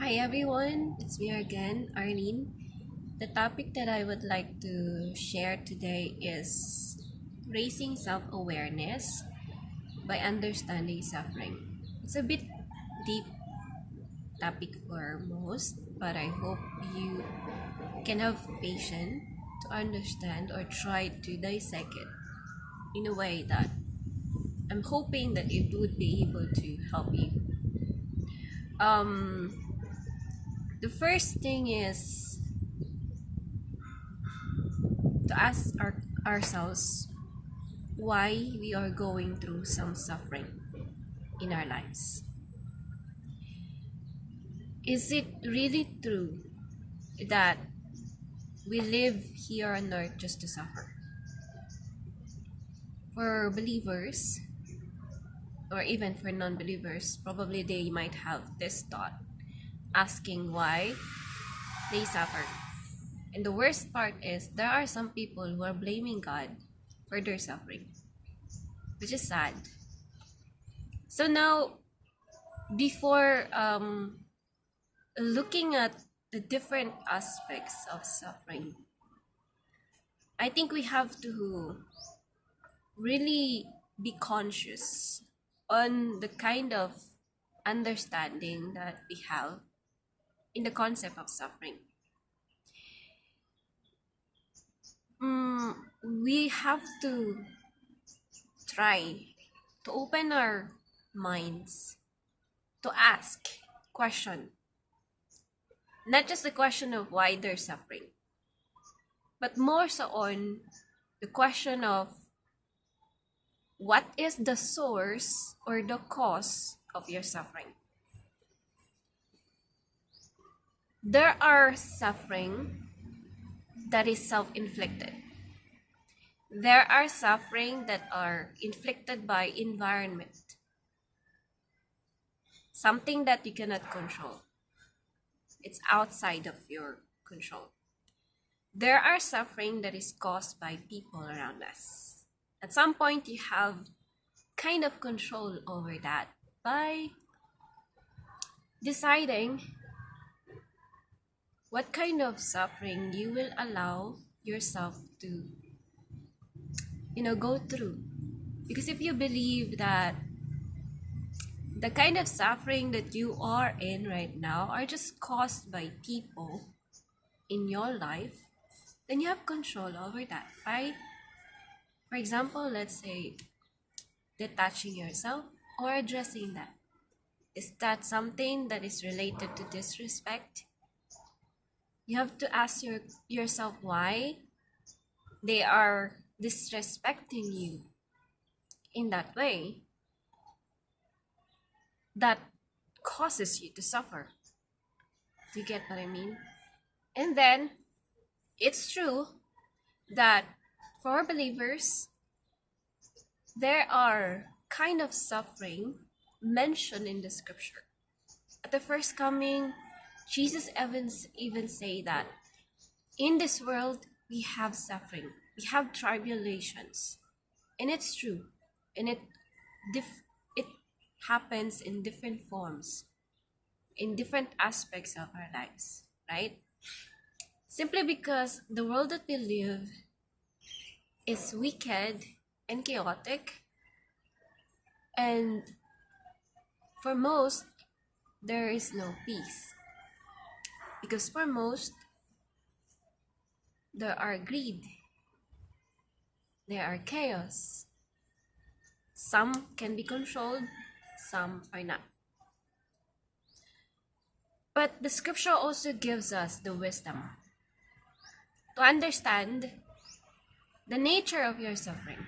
Hi everyone, it's me again, Arlene. The topic that I would like to share today is raising self-awareness by understanding suffering. It's a bit deep topic for most, but I hope you can have patience to understand or try to dissect it in a way that I'm hoping that it would be able to help you. Um, the first thing is to ask ourselves why we are going through some suffering in our lives. Is it really true that we live here on earth just to suffer? For believers, or even for non believers, probably they might have this thought asking why they suffer. And the worst part is there are some people who are blaming God for their suffering, which is sad. So now, before looking at the different aspects of suffering, I think we have to really be conscious on the kind of understanding that we have in the concept of suffering. We have to try to open our minds to ask question, not just the question of why they're suffering, but more so on the question of what is the source or the cause of your suffering. There are suffering that is self-inflicted. There are suffering that are inflicted by environment, something that you cannot control. It's outside of your control. There are suffering that is caused by people around us. At some point, you have kind of control over that by deciding what kind of suffering you will allow yourself to go through. Because if you believe that the kind of suffering that you are in right now are just caused by people in your life, then you have control over that, right? For example, let's say detaching yourself or addressing that. Is that something that is related to disrespect? You have to ask yourself why they are disrespecting you in that way that causes you to suffer. Do you get what I mean? And then it's true that for believers, there are kind of suffering mentioned in the scripture. At the first coming, Jesus even say that in this world we have suffering, we have tribulations, and it's true, and it happens in different forms, in different aspects of our lives, right? Simply because the world that we live is wicked and chaotic, and for most, there is no peace. Because for most, there are greed, there are chaos. Some can be controlled, some are not. But the scripture also gives us the wisdom to understand the nature of your suffering.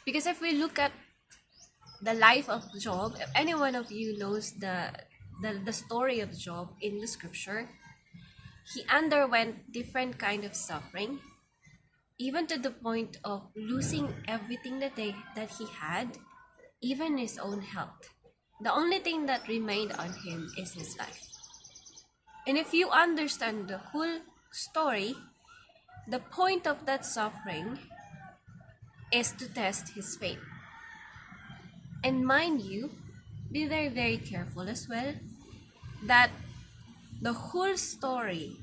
Because if we look at the life of Job, if any one of you knows the story of Job in the scripture, he underwent different kind of suffering, even to the point of losing everything that he had, even his own health. The only thing that remained on him is his life. And if you understand the whole story, the point of that suffering is to test his faith. And mind you, be very, very careful as well. that the whole story,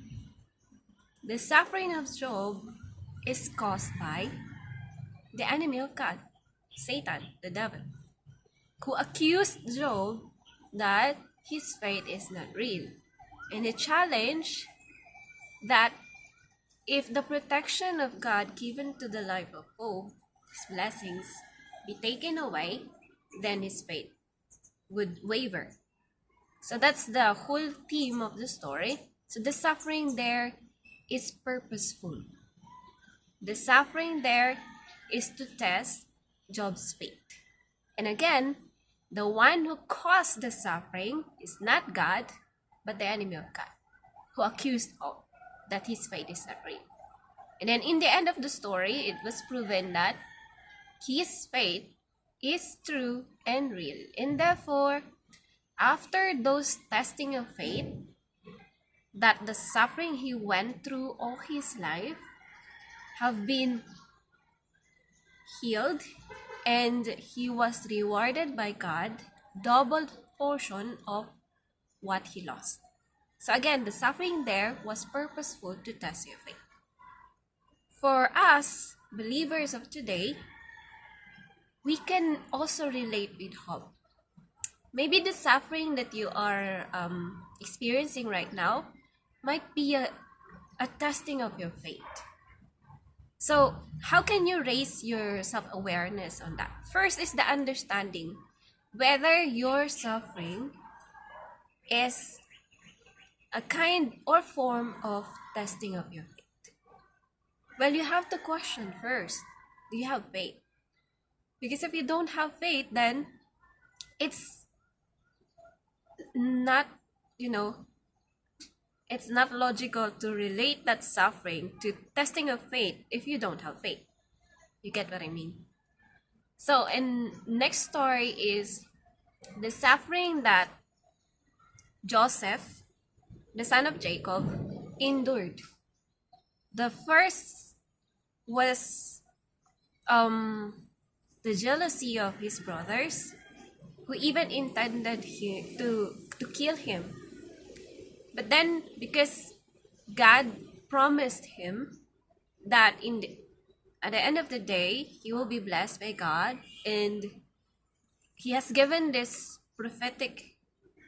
the suffering of Job, is caused by the enemy of God, Satan, the devil, who accused Job that his faith is not real. And he challenged that if the protection of God given to the life of Job, his blessings, be taken away, then his faith would waver. So that's the whole theme of the story. So the suffering there is purposeful. The suffering there is to test Job's faith. And again, the one who caused the suffering is not God, but the enemy of God, who accused Job that his faith is not real. And then in the end of the story, it was proven that his faith is true and real. And therefore, after those testing of faith, that the suffering he went through all his life have been healed, and he was rewarded by God double portion of what he lost. So again, the suffering there was purposeful to test your faith. For us, believers of today, we can also relate with hope. Maybe the suffering that you are experiencing right now might be a testing of your faith. So how can you raise your self-awareness on that? First is the understanding whether your suffering is a kind or form of testing of your faith. Well, you have to question first, do you have faith? Because if you don't have faith, then it's not, it's not logical to relate that suffering to testing of faith if you don't have faith. You get what I mean? So, and next story is the suffering that Joseph, the son of Jacob, endured. The first was the jealousy of his brothers, who even intended to kill him. But then, because God promised him that at the end of the day, he will be blessed by God, and he has given this prophetic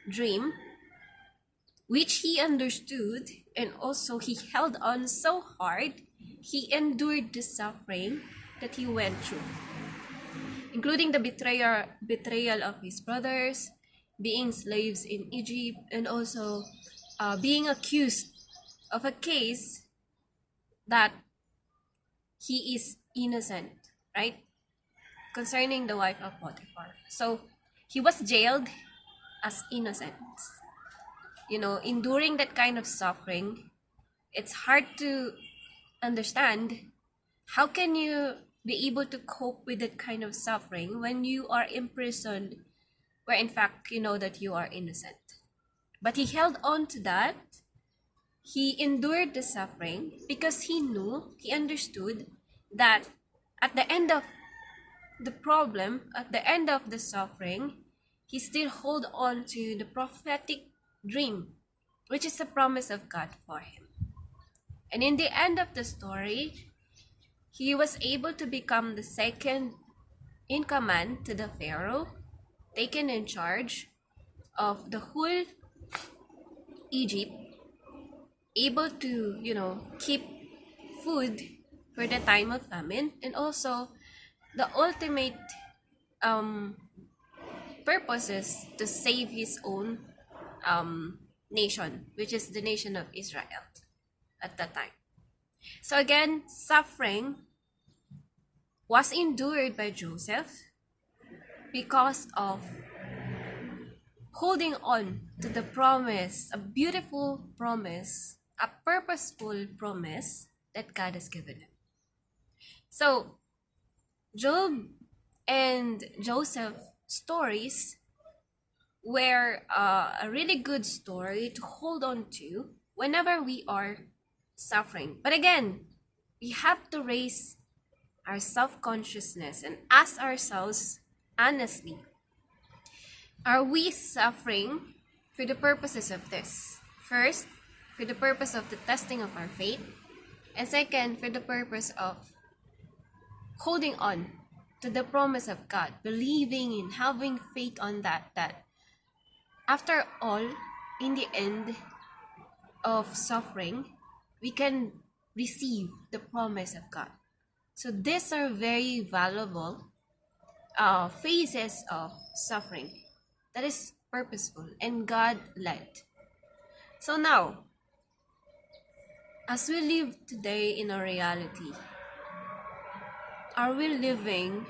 dream, which he understood, and also he held on so hard, he endured the suffering that he went through, including the betrayal of his brothers, being slaves in Egypt, and also being accused of a case that he is innocent, right? Concerning the wife of Potiphar. So he was jailed as innocent. Enduring that kind of suffering, it's hard to understand how can you be able to cope with that kind of suffering when you are imprisoned, where in fact you know that you are innocent. But he held on to that. He endured the suffering because he understood that at the end of the problem, at the end of the suffering, he still hold on to the prophetic dream, which is the promise of God for him. And in the end of the story, he was able to become the second in command to the Pharaoh, taken in charge of the whole Egypt, able to, keep food for the time of famine, and also the ultimate purpose is to save his own nation, which is the nation of Israel at that time. So again, suffering was endured by Joseph because of holding on to the promise, a beautiful promise, a purposeful promise that God has given him. So Job and Joseph stories were a really good story to hold on to whenever we are suffering. But again, we have to raise our self-consciousness and ask ourselves honestly, are we suffering for the purposes of this. First, for the purpose of the testing of our faith. And second, for the purpose of holding on to the promise of God, believing in, having faith on that after all, in the end of suffering, we can receive the promise of God. So these are very valuable phases of suffering that is purposeful and God-led. So now, as we live today in our reality, are we living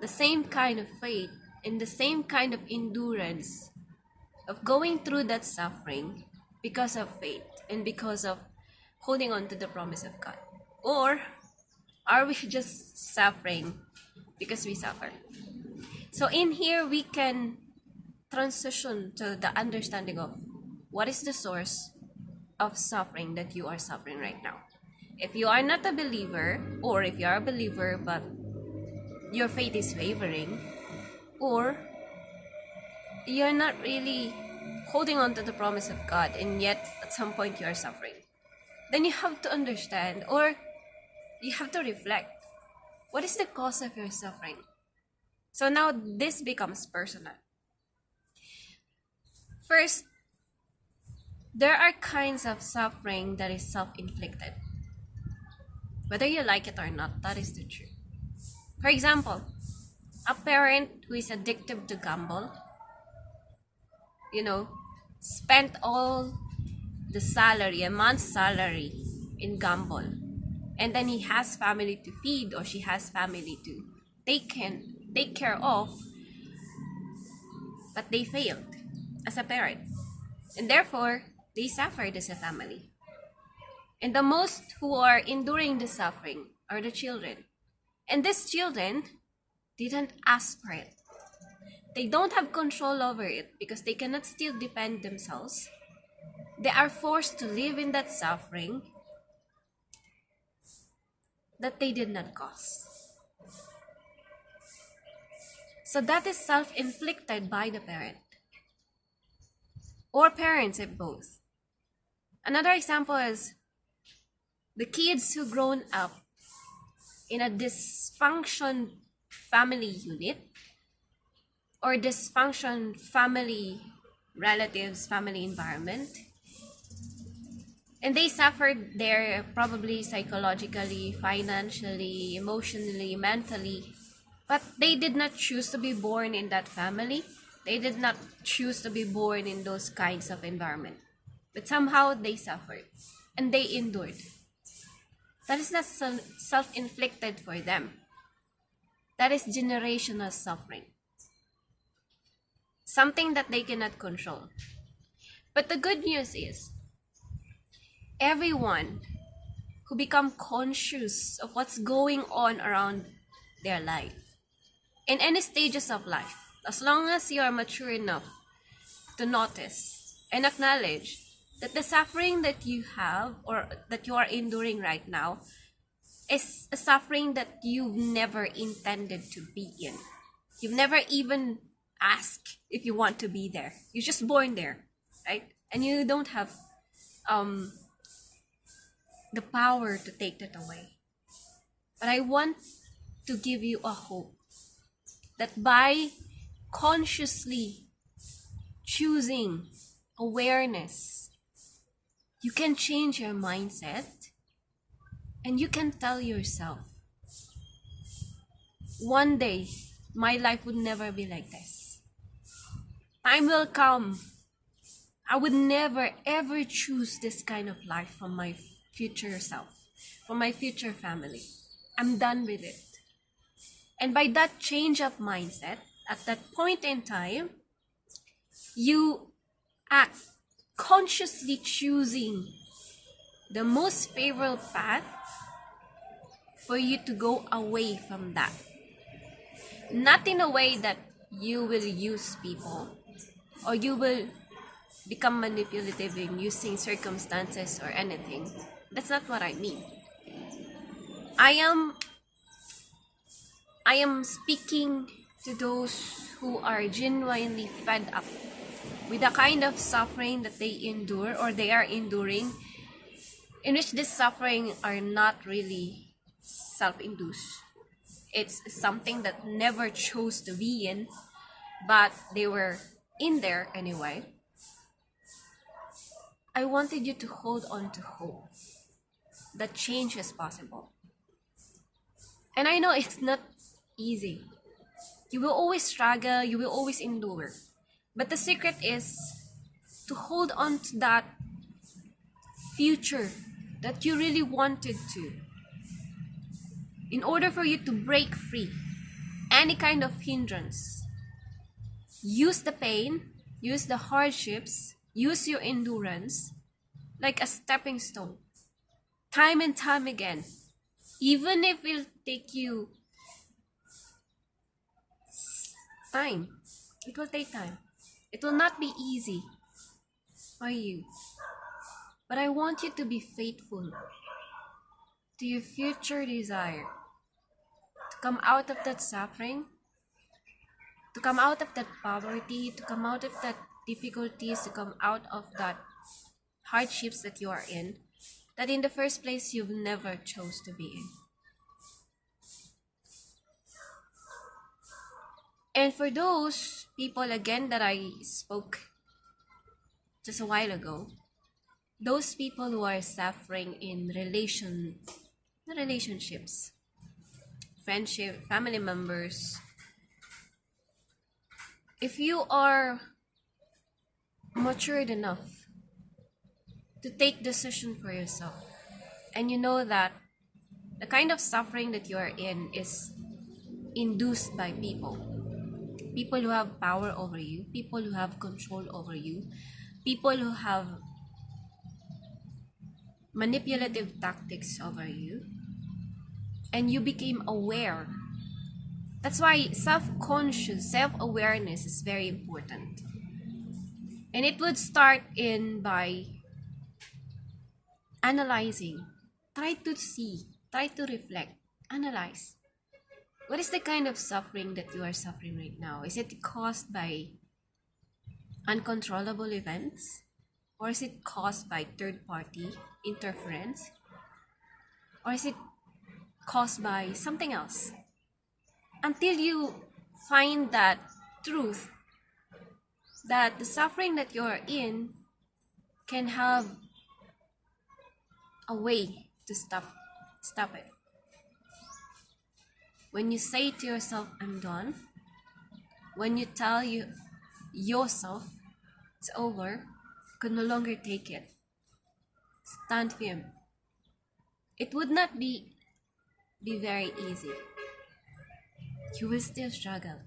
the same kind of faith and the same kind of endurance of going through that suffering because of faith and because of holding on to the promise of God? Or are we just suffering because we suffer? So in here, we can transition to the understanding of what is the source of suffering that you are suffering right now. If you are not a believer, or if you are a believer but your faith is wavering, or you're not really holding on to the promise of God and yet at some point you are suffering, then you have to understand, or you have to reflect, what is the cause of your suffering? So now this becomes personal. First, there are kinds of suffering that is self-inflicted. Whether you like it or not, that is the truth. For example, a parent who is addicted to gamble, spent all the salary, a month's salary in gamble. And then he has family to feed, or she has family to take care of, but they failed as a parent. And therefore, they suffered as a family. And the most who are enduring the suffering are the children. And these children didn't ask for it. They don't have control over it because they cannot still defend themselves. They are forced to live in that suffering that they did not cause. So that is self-inflicted by the parent, or parents if both. Another example is the kids who grown up in a dysfunction family unit, or dysfunction family relatives, family environment, and they suffered there probably psychologically, financially, emotionally, mentally, but they did not choose to be born in that family. They did not choose to be born in those kinds of environment, but somehow they suffered and they endured. That is not self-inflicted for them. That is generational suffering. Something that they cannot control. But the good news is, everyone who become conscious of what's going on around their life, in any stages of life, as long as you are mature enough to notice and acknowledge that the suffering that you have or that you are enduring right now is a suffering that you've never intended to be in. You've never even asked if you want to be there. You're just born there, right? And you don't have the power to take that away. But I want to give you a hope that by consciously choosing awareness, you can change your mindset and you can tell yourself, one day my life would never be like this. Time will come. I would never ever choose this kind of life for my future self, for my future family. I'm done with it. And by that change of mindset, at that point in time, you act consciously choosing the most favorable path for you to go away from that. Not in a way that you will use people or you will become manipulative in using circumstances or anything. That's not what I mean. I am speaking to those who are genuinely fed up with the kind of suffering that they endure or they are enduring, in which this suffering are not really self-induced. It's something that never chose to be in, but they were in there anyway. I wanted you to hold on to hope that change is possible. And I know it's not easy. You will always struggle, you will always endure. But the secret is to hold on to that future that you really wanted to. In order for you to break free any kind of hindrance, use the pain, use the hardships, use your endurance like a stepping stone. Time and time again. Even if it will take you time. It will take time. It will not be easy for you. But I want you to be faithful to your future desire. To come out of that suffering. To come out of that poverty. To come out of that difficulties. To come out of that hardships that you are in. That in the first place you've never chose to be in. And for those people again that I spoke just a while ago, those people who are suffering in relationships, friendship, family members, if you are matured enough to take decision for yourself, and you know that the kind of suffering that you are in is induced by people who have power over you, people who have control over you, people who have manipulative tactics over you, and you became aware. That's why self-conscious, self-awareness is very important. And it would start by analyzing. Try to see, try to reflect, analyze. What is the kind of suffering that you are suffering right now? Is it caused by uncontrollable events? Or is it caused by third-party interference? Or is it caused by something else? Until you find that truth, that the suffering that you're in can have a way to stop it. When you say to yourself, I'm done, when you tell yourself it's over, can no longer take it, stand firm. It would not be very easy. You will still struggle.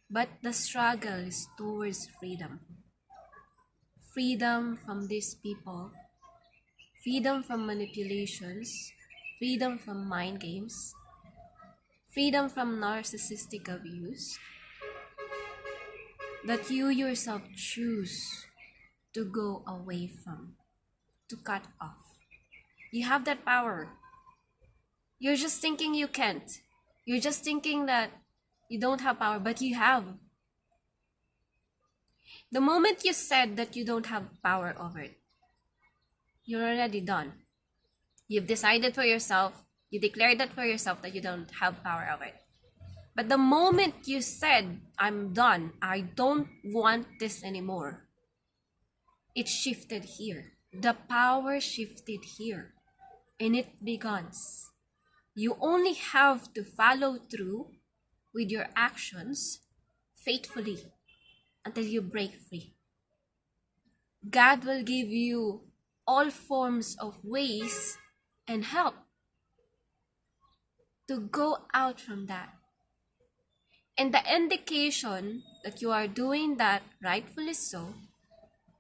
But the struggle is towards freedom. Freedom from these people. Freedom from manipulations. Freedom from mind games. Freedom from narcissistic abuse. That you yourself choose to go away from. To cut off. You have that power. You're just thinking you can't. You're just thinking that you don't have power, but you have. The moment you said that you don't have power over it, you're already done. You've decided for yourself, you declared that for yourself that you don't have power over it. But the moment you said, I'm done, I don't want this anymore, it shifted here. The power shifted here. And it begins. You only have to follow through with your actions faithfully until you break free. God will give you all forms of ways and help to go out from that. And the indication that you are doing that rightfully so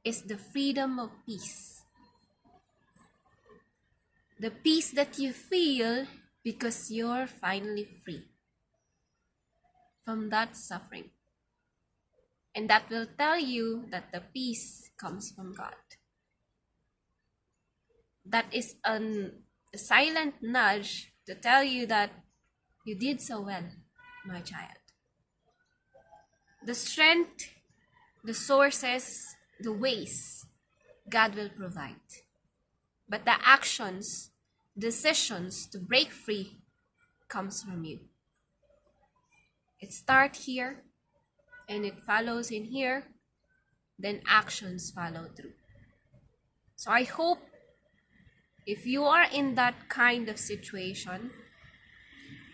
is the freedom of peace. The peace that you feel because you're finally free from that suffering. And that will tell you that the peace comes from God. That is a silent nudge to tell you that you did so well, my child. The strength the sources, the ways, God will provide. But the actions, decisions to break free comes from you. It starts here and it follows in here, then actions follow through. So I hope if you are in that kind of situation,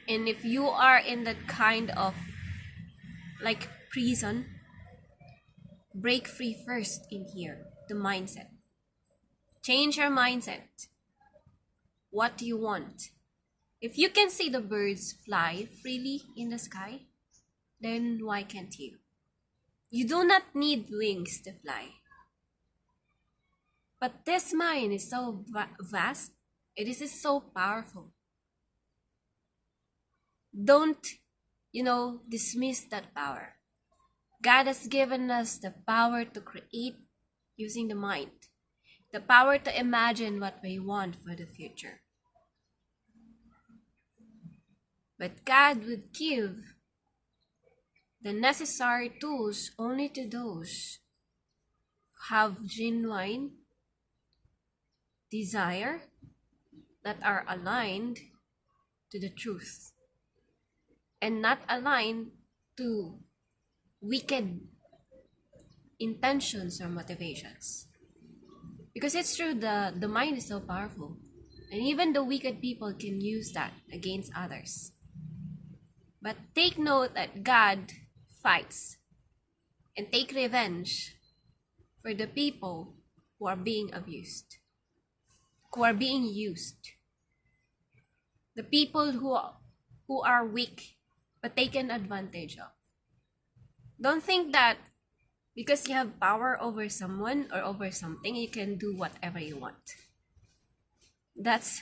and if you are in that kind of like prison, break free first in here, the mindset. Change your mindset. What do you want? If you can see the birds fly freely in the sky, then why can't you? You do not need wings to fly. But this mind is so vast, it is so powerful. Don't, dismiss that power. God has given us the power to create using the mind, the power to imagine what we want for the future. But God would give the necessary tools only to those who have genuine desire that are aligned to the truth and not aligned to wicked intentions or motivations. Because it's true, the mind is so powerful, and even the wicked people can use that against others. But take note that God fights and take revenge for the people who are being abused, who are being used, the people who are weak but taken advantage of. Don't think that because you have power over someone or over something, you can do whatever you want. That's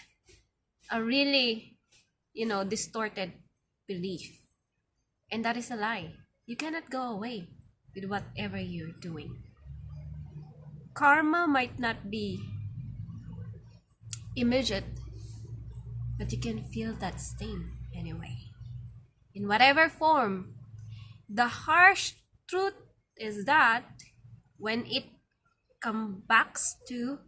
a really, distorted belief. And that is a lie. You cannot go away with whatever you're doing. Karma might not be immediate, but you can feel that sting anyway. In whatever form, the harsh truth is that when it comes back to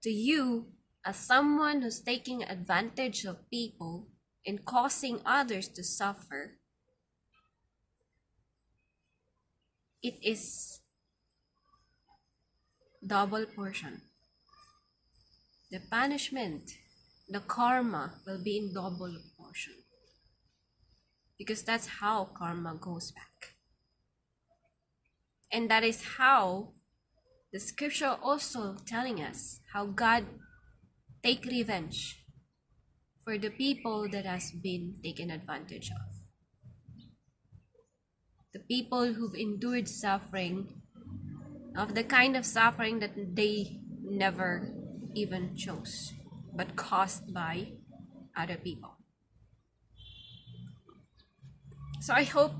you as someone who's taking advantage of people and causing others to suffer, it is double portion. The punishment, the karma will be in double portion. Because that's how karma goes back. And that is how the scripture also telling us how God take revenge for the people that has been taken advantage of. The people who've endured suffering, of the kind of suffering that they never even chose, but caused by other people. So I hope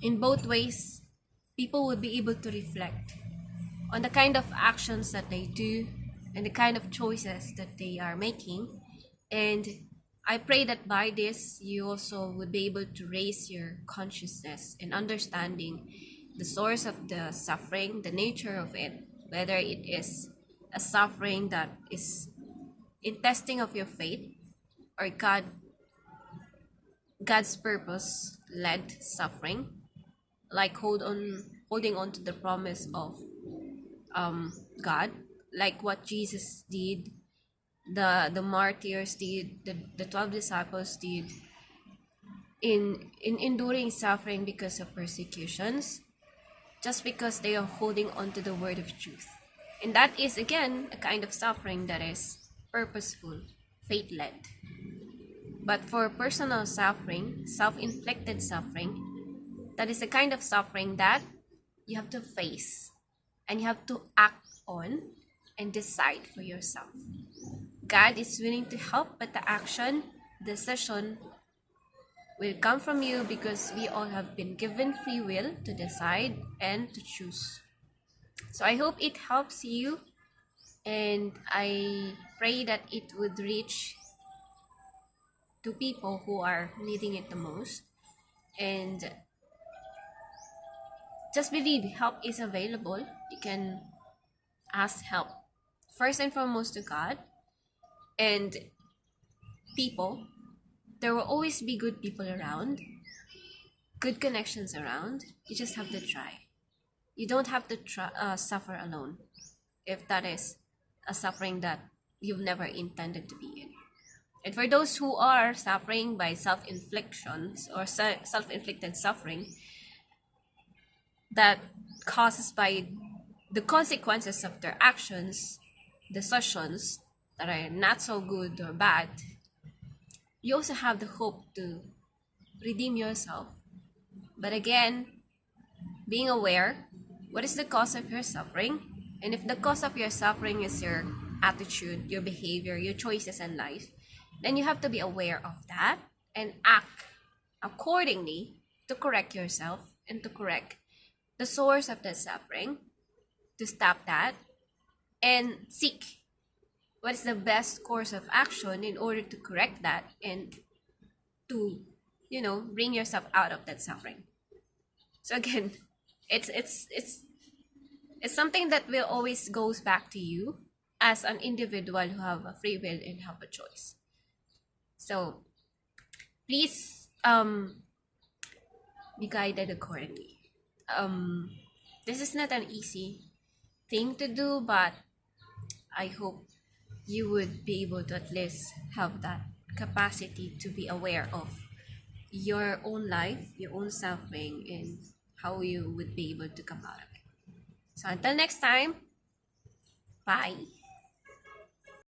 in both ways, people will be able to reflect on the kind of actions that they do and the kind of choices that they are making. And I pray that by this, you also would be able to raise your consciousness in understanding the source of the suffering, the nature of it, whether it is a suffering that is in testing of your faith or God's purpose led suffering, like holding on to the promise of God, like what Jesus did, the martyrs did, the 12 disciples did in enduring suffering because of persecutions, just because they are holding on to the word of truth. And that is again a kind of suffering that is purposeful, faith-led. But for personal suffering, self-inflicted suffering, that is a kind of suffering that you have to face and you have to act on and decide for yourself. God is willing to help, but the action, decision will come from you because we all have been given free will to decide and to choose. So I hope it helps you, and I pray that it would reach to people who are needing it the most. And just believe help is available. You can ask help first and foremost to God and people. There will always be good people around, good connections around. You just have to try. You don't have to suffer alone if that is a suffering that you've never intended to be in. And for those who are suffering by self-inflictions or self-inflicted suffering that causes by the consequences of their actions, decisions that are not so good or bad, you also have the hope to redeem yourself. But again, being aware, what is the cause of your suffering? And if the cause of your suffering is your attitude, your behavior, your choices in life, then you have to be aware of that and act accordingly to correct yourself and to correct the source of the suffering, to stop that, and seek what is the best course of action in order to correct that and to, bring yourself out of that suffering. So again, it's something that will always goes back to you as an individual who have a free will and have a choice. So please be guided accordingly. This is not an easy thing to do, but I hope you would be able to at least have that capacity to be aware of your own life, your own suffering, and how you would be able to come out of it. So until next time, bye.